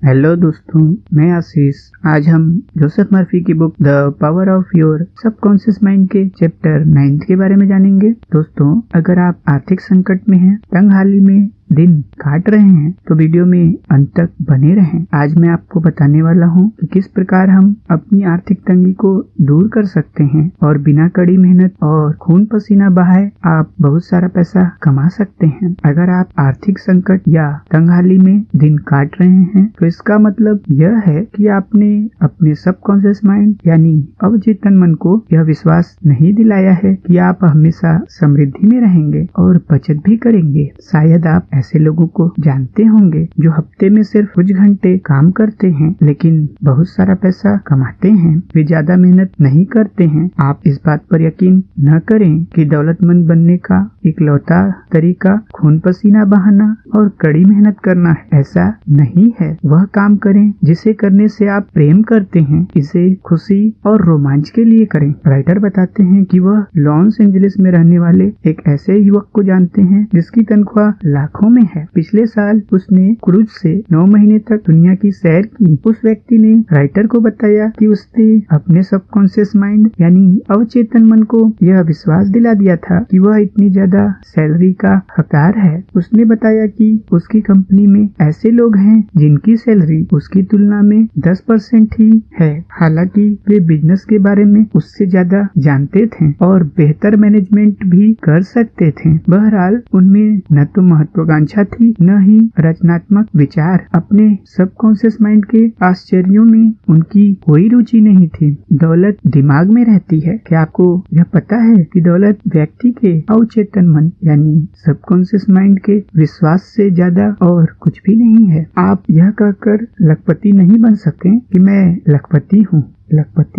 Hello दोस्तों, मैं आशीष। आज हम जोसेफ मर्फी की book the power of your subconscious mind के चैप्टर 9 के बारे में जानेंगे। दोस्तों, अगर आप आर्थिक संकट में हैं, तंगहाली में दिन काट रहे हैं, तो वीडियो में अंत तक बने रहें। आज मैं आपको बताने वाला हूँ कि किस प्रकार हम अपनी आर्थिक तंगी को दूर कर सकते हैं और बिना कड़ी मेहनत और खून पसीना बहाए आप बहुत सारा पैसा कमा सकते हैं। अगर आप आर्थिक संकट या तंगहाली में दिन काट रहे हैं, तो इसका मतलब यह है कि आपने अपने सबकॉन्शियस माइंड यानी अवचेतन मन को यह विश्वास नहीं दिलाया है कि आप हमेशा समृद्धि में रहेंगे और बचत भी करेंगे। शायद आप ऐसे लोगों को जानते होंगे जो हफ्ते में सिर्फ कुछ घंटे काम करते हैं लेकिन बहुत सारा पैसा कमाते हैं। वे ज्यादा मेहनत नहीं करते हैं। आप इस बात पर यकीन न करें कि दौलतमंद बनने का इकलौता तरीका खून पसीना बहाना और कड़ी मेहनत करना है। ऐसा नहीं है। वह काम करें जिसे करने से आप प्रेम करते हैं। इसे खुशी और रोमांच के लिए करें। राइटर बताते हैं कि वह लॉस एंजलिस में रहने वाले एक ऐसे युवक को जानते हैं जिसकी तनख्वाह लाखों में है। पिछले साल उसने क्रूज से 9 महीने तक दुनिया की सैर की। उस व्यक्ति ने राइटर को बताया कि उसने अपने सबकॉन्शियस माइंड यानी अवचेतन मन को यह विश्वास दिला दिया था कि वह इतनी ज्यादा सैलरी का हकदार है। उसने बताया कि उसकी कंपनी में ऐसे लोग हैं जिनकी सैलरी उसकी तुलना में 10% ही है। हालांकि वे बिजनेस के बारे में उससे ज्यादा जानते थे और बेहतर मैनेजमेंट भी कर सकते थे। बहरहाल उनमें न तो महत्वाकांक्षा थी न ही रचनात्मक विचार। अपने सबकॉन्शियस माइंड के आश्चर्यों में उनकी कोई रुचि नहीं थी। दौलत दिमाग में रहती है। क्या आपको यह पता है कि दौलत व्यक्ति के अवचेतन मन यानी सबकॉन्शियस माइंड के विश्वास से ज्यादा और कुछ भी नहीं है। आप यह कहकर लखपति नहीं बन सकते कि मैं लखपति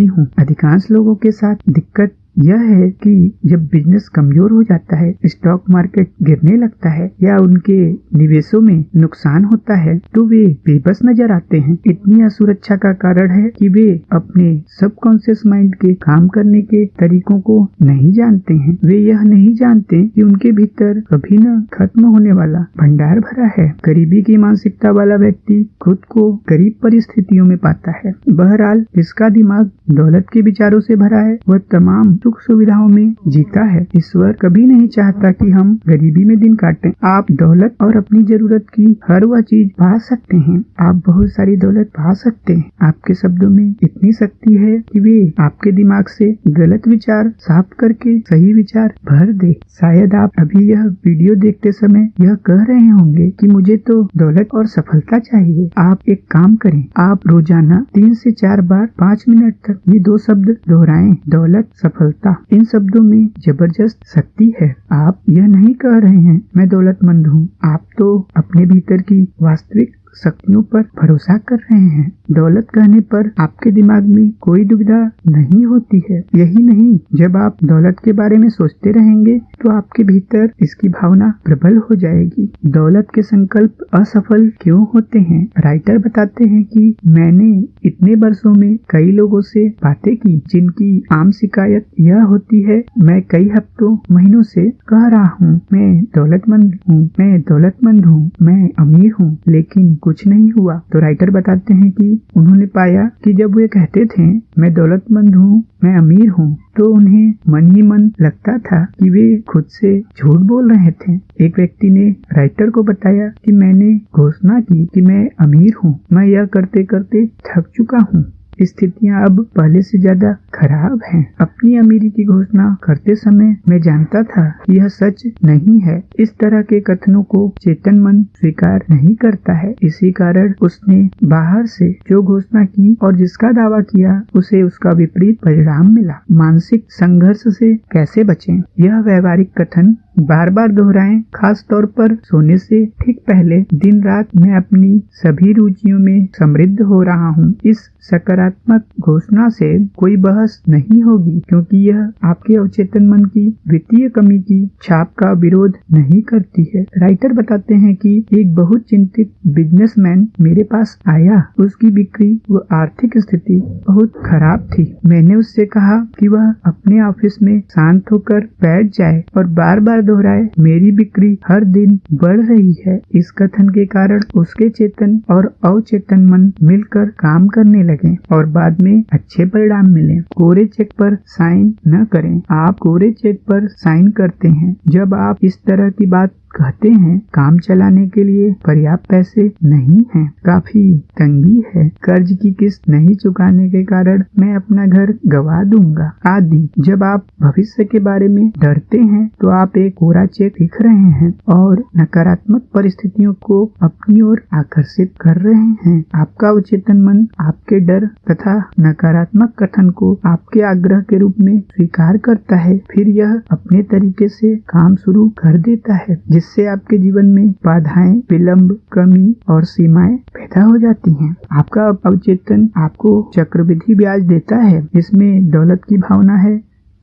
हूँ। अधिकांश लोगों के साथ दिक्कत यह है कि जब बिजनेस कमजोर हो जाता है, स्टॉक मार्केट गिरने लगता है या उनके निवेशों में नुकसान होता है, तो वे बेबस नजर आते हैं। इतनी असुरक्षा का कारण है कि वे अपने सबकॉन्शियस माइंड के काम करने के तरीकों को नहीं जानते हैं। वे यह नहीं जानते कि उनके भीतर कभी न खत्म होने वाला भंडार भरा है। गरीबी की मानसिकता वाला व्यक्ति खुद को गरीब परिस्थितियों में पाता है। बहरहाल जिसका दिमाग दौलत के विचारों से भरा है, वह तमाम सुख सुविधाओं में जीता है। ईश्वर कभी नहीं चाहता कि हम गरीबी में दिन काटें। आप दौलत और अपनी जरूरत की हर वह चीज पा सकते हैं। आप बहुत सारी दौलत पा सकते हैं। आपके शब्दों में इतनी शक्ति है कि वे आपके दिमाग से गलत विचार साफ करके सही विचार भर दे। शायद आप अभी यह वीडियो देखते समय यह कह रहे होंगे कि मुझे तो दौलत और सफलता चाहिए। आप एक काम करें, आप रोजाना 3 से 4 बार 5 मिनट तक ये 2 शब्द दोहराएं, दौलत सफलता। इन शब्दों में जबरदस्त शक्ति है। आप यह नहीं कह रहे हैं मैं दौलतमंद हूँ। आप तो अपने भीतर की वास्तविक शक्तियों पर भरोसा कर रहे हैं। दौलत कहने पर आपके दिमाग में कोई दुविधा नहीं होती है। यही नहीं, जब आप दौलत के बारे में सोचते रहेंगे तो आपके भीतर इसकी भावना प्रबल हो जाएगी। दौलत के संकल्प असफल क्यों होते हैं? राइटर बताते हैं कि मैंने इतने वर्षों में कई लोगों से बातें की जिनकी आम शिकायत यह होती है, मैं कई हफ्तों महीनों से कह रहा हूँ मैं दौलतमंद हूँ, मैं अमीर हूँ, लेकिन कुछ नहीं हुआ। तो राइटर बताते हैं कि उन्होंने पाया कि जब वे कहते थे मैं दौलतमंद हूँ, मैं अमीर हूँ, तो उन्हें मन ही मन लगता था कि वे खुद से झूठ बोल रहे थे। एक व्यक्ति ने राइटर को बताया कि मैंने घोषणा की कि मैं अमीर हूँ, मैं यह करते करते थक चुका हूँ। स्थितियां अब पहले से ज्यादा खराब हैं। अपनी अमीरी की घोषणा करते समय मैं जानता था कि यह सच नहीं है। इस तरह के कथनों को चेतन मन स्वीकार नहीं करता है। इसी कारण उसने बाहर से जो घोषणा की और जिसका दावा किया, उसे उसका विपरीत परिणाम मिला। मानसिक संघर्ष से कैसे बचें? यह व्यवहारिक कथन बार बार दोहराएं, खास तौर पर सोने से ठीक पहले। दिन रात मैं अपनी सभी रुचियों में समृद्ध हो रहा हूँ। इस सकारात्मक नकारात्मक घोषणा से कोई बहस नहीं होगी, क्योंकि यह आपके अवचेतन मन की वित्तीय कमी की छाप का विरोध नहीं करती है। राइटर बताते हैं कि एक बहुत चिंतित बिजनेसमैन मेरे पास आया। उसकी बिक्री व आर्थिक स्थिति बहुत खराब थी। मैंने उससे कहा कि वह अपने ऑफिस में शांत होकर बैठ जाए और बार बार दोहराए, मेरी बिक्री हर दिन बढ़ रही है। इस कथन के कारण उसके चेतन और अवचेतन मन मिलकर काम करने लगे और बाद में अच्छे परिणाम मिले। कोरे चेक पर साइन न करें। आप कोरे चेक पर साइन करते हैं जब आप इस तरह की बात कहते हैं, काम चलाने के लिए पर्याप्त पैसे नहीं हैं, काफी तंगी है, कर्ज की किस्त नहीं चुकाने के कारण मैं अपना घर गवा दूंगा आदि। जब आप भविष्य के बारे में डरते हैं तो आप एक कोरा चेक लिख रहे हैं और नकारात्मक परिस्थितियों को अपनी ओर आकर्षित कर रहे हैं। आपका अवचेतन मन आपके डर तथा नकारात्मक कथन को आपके आग्रह के रूप में स्वीकार करता है, फिर यह अपने तरीके से काम शुरू कर देता है, जिससे आपके जीवन में बाधाएं, विलंब, कमी और सीमाएं पैदा हो जाती हैं। आपका अवचेतन आपको चक्रवृद्धि ब्याज देता है। इसमें दौलत की भावना है,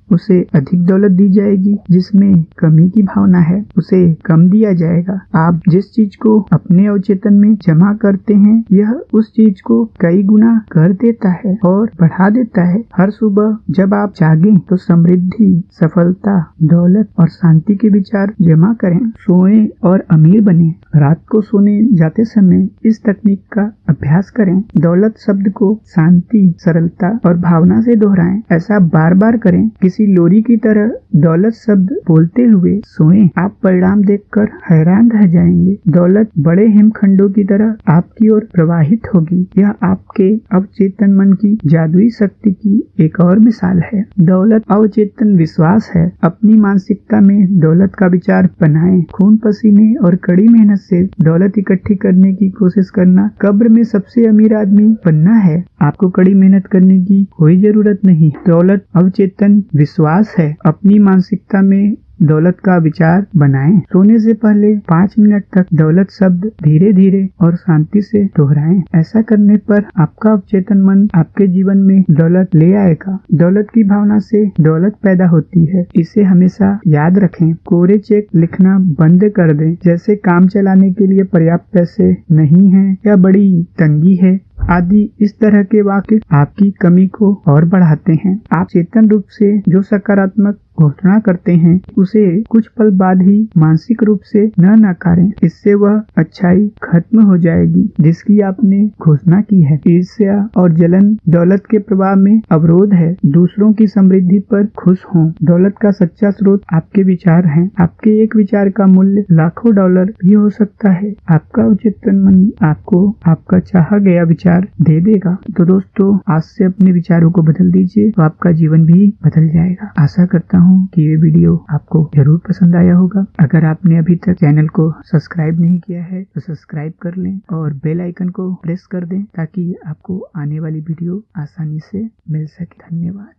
उसे अधिक दौलत दी जाएगी। जिसमें कमी की भावना है, उसे कम दिया जाएगा। आप जिस चीज को अपने अवचेतन में जमा करते हैं, यह उस चीज को कई गुना कर देता है और बढ़ा देता है। हर सुबह जब आप जागें तो समृद्धि, सफलता, दौलत और शांति के विचार जमा करें। सोएं और अमीर बने। रात को सोने जाते समय इस तकनीक का अभ्यास करें। दौलत शब्द को शांति, सरलता और भावना से दोहराएं। ऐसा बार बार करें। किसी लोरी की तरह दौलत शब्द बोलते हुए सोएं। आप परिणाम देखकर हैरान रह जाएंगे। दौलत बड़े हिमखंडों की तरह आपकी ओर प्रवाहित होगी। यह आपके अवचेतन मन की जादुई शक्ति की एक और मिसाल है। दौलत अवचेतन विश्वास है। अपनी मानसिकता में दौलत का विचार बनाएं। खून पसीने और कड़ी मेहनत से दौलत इकट्ठी करने की कोशिश करना कब्र में सबसे अमीर आदमी बनना है। आपको कड़ी मेहनत करने की कोई जरूरत नहीं। दौलत अवचेतन विश्वास है। अपनी मानसिकता में दौलत का विचार बनाएं। सोने से पहले 5 मिनट तक दौलत शब्द धीरे धीरे और शांति से दोहराएं। ऐसा करने पर आपका अवचेतन मन आपके जीवन में दौलत ले आएगा। दौलत की भावना से दौलत पैदा होती है, इसे हमेशा याद रखें। कोरे चेक लिखना बंद कर दें, जैसे काम चलाने के लिए पर्याप्त पैसे नहीं है या बड़ी तंगी है आदि। इस तरह के वाक्य आपकी कमी को और बढ़ाते हैं। आप चेतन रूप से जो सकारात्मक घोषणा करते हैं, उसे कुछ पल बाद ही मानसिक रूप से न नकारें। इससे वह अच्छाई खत्म हो जाएगी जिसकी आपने घोषणा की है। ईर्ष्या और जलन दौलत के प्रवाह में अवरोध है। दूसरों की समृद्धि पर खुश हों। दौलत का सच्चा स्रोत आपके विचार हैं। आपके एक विचार का मूल्य लाखों डॉलर भी हो सकता है। आपका अवचेतन मन आपको आपका चाहा गया विचार दे देगा। तो दोस्तों, आज से अपने विचारों को बदल दीजिए तो आपका जीवन भी बदल जाएगा। आशा करता हूँ कि ये वीडियो आपको जरूर पसंद आया होगा। अगर आपने अभी तक चैनल को सब्सक्राइब नहीं किया है तो सब्सक्राइब कर लें और बेल आइकन को प्रेस कर दें ताकि आपको आने वाली वीडियो आसानी से मिल सके। धन्यवाद।